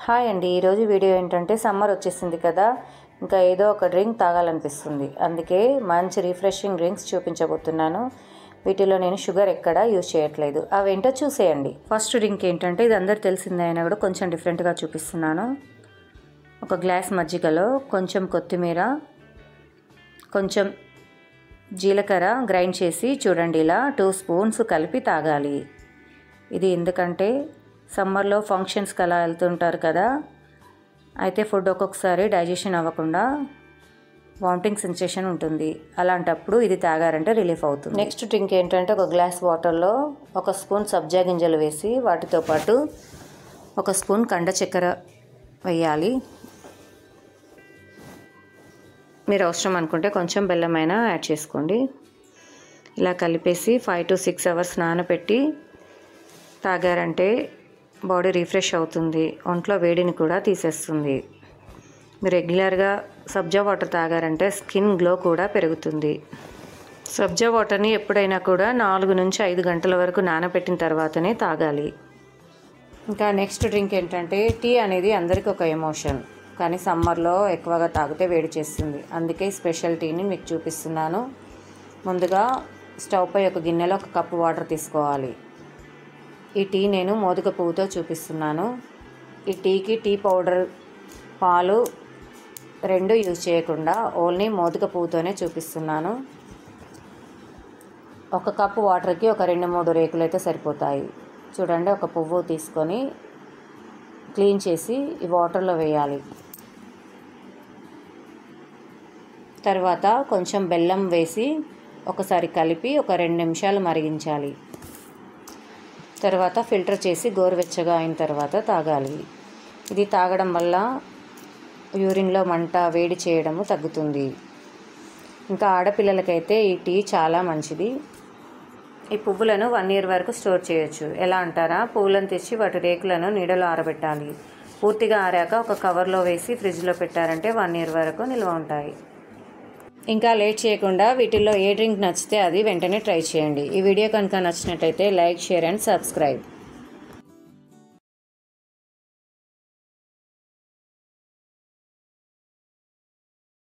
Hi అండి, ఈరోజు video ఏంటంటే సమ్మర్ వచ్చేసింది కదా, ఇంకా ఏదో ఒక డ్రింక్ తాగాలనిపిస్తుంది. అందుకే మంచి రిఫ్రెషింగ్ డ్రింక్స్ చూపించబోతున్నాను. వీటిలో నేను షుగర్ ఎక్కడా యూజ్ చేయట్లేదు. అవేంటో చూసేయండి. ఫస్ట్ డ్రింక్ ఏంటంటే ఇది అందరు తెలిసిందే అయినా కూడా కొంచెం డిఫరెంట్గా చూపిస్తున్నాను. ఒక గ్లాస్ మజ్జిగలో కొంచెం కొత్తిమీర, కొంచెం జీలకర్ర గ్రైండ్ చేసి చూడండి, ఇలా 2 స్పూన్స్ కలిపి తాగాలి. ఇది ఎందుకంటే సమ్మర్లో ఫంక్షన్స్కి అలా వెళ్తుంటారు కదా, అయితే ఫుడ్ ఒక్కొక్కసారి డైజెషన్ అవ్వకుండా వామిటింగ్ సెన్సేషన్ ఉంటుంది. అలాంటప్పుడు ఇది తాగారంటే రిలీఫ్ అవుతుంది. నెక్స్ట్ డ్రింక్ ఏంటంటే ఒక గ్లాస్ వాటర్లో 1 స్పూన్ సబ్జా గింజలు వేసి వాటితో పాటు 1 స్పూన్ కండ చక్కెర వేయాలి. మీరు అవసరం అనుకుంటే కొంచెం బెల్లమైనా యాడ్ చేసుకోండి. ఇలా కలిపేసి 5 to 6 అవర్స్ నానబెట్టి తాగారంటే బాడీ రిఫ్రెష్ అవుతుంది, ఒంట్లో వేడిని కూడా తీసేస్తుంది. మీరు రెగ్యులర్గా సబ్జా వాటర్ తాగారంటే స్కిన్ గ్లో కూడా పెరుగుతుంది. సబ్జా వాటర్ని ఎప్పుడైనా కూడా 4 నుంచి 5 గంటల వరకు నానబెట్టిన తర్వాతనే తాగాలి. ఇంకా నెక్స్ట్ డ్రింక్ ఏంటంటే టీ అనేది అందరికీ ఒక ఎమోషన్, కానీ సమ్మర్లో ఎక్కువగా తాగితే వేడి చేస్తుంది. అందుకే స్పెషల్ టీని మీకు చూపిస్తున్నాను. ముందుగా స్టవ్ పై ఒక గిన్నెలో 1 కప్పు వాటర్ తీసుకోవాలి. ఈ టీ నేను మోదుగ పువ్వుతో చూపిస్తున్నాను. ఈ టీకి టీ పౌడర్, పాలు 2 యూజ్ చేయకుండా ఓన్లీ మోదుగ పువ్వుతోనే చూపిస్తున్నాను. 1 కప్పు వాటర్కి ఒక 2-3 రేకులు అయితే సరిపోతాయి. చూడండి, 1 పువ్వు తీసుకొని క్లీన్ చేసి ఈ వాటర్లో వేయాలి. తర్వాత కొంచెం బెల్లం వేసి ఒకసారి కలిపి ఒక 2 నిమిషాలు మరిగించాలి. తర్వాత ఫిల్టర్ చేసి గోరువెచ్చగా అయిన తర్వాత తాగాలి. ఇది తాగడం వల్ల యూరిన్లో మంట, వేడి చేయడము తగ్గుతుంది. ఇంకా ఆడపిల్లలకైతే ఈ టీ చాలా మంచిది. ఈ పువ్వులను 1 year వరకు స్టోర్ చేయొచ్చు. ఎలా అంటారా, పువ్వులను తెచ్చి వాటి రేకులను నీడలో ఆరబెట్టాలి. పూర్తిగా ఆరాక ఒక కవర్లో వేసి ఫ్రిడ్జ్లో పెట్టారంటే 1 year వరకు నిల్వ ఉంటాయి. ఇంకా లేట్ చేయకుండా వీటిల్లో ఏ డ్రింక్ నచ్చితే అది వెంటనే ట్రై చేయండి. ఈ వీడియో కనుక నచ్చినట్టయితే లైక్, షేర్ అండ్ సబ్స్క్రైబ్.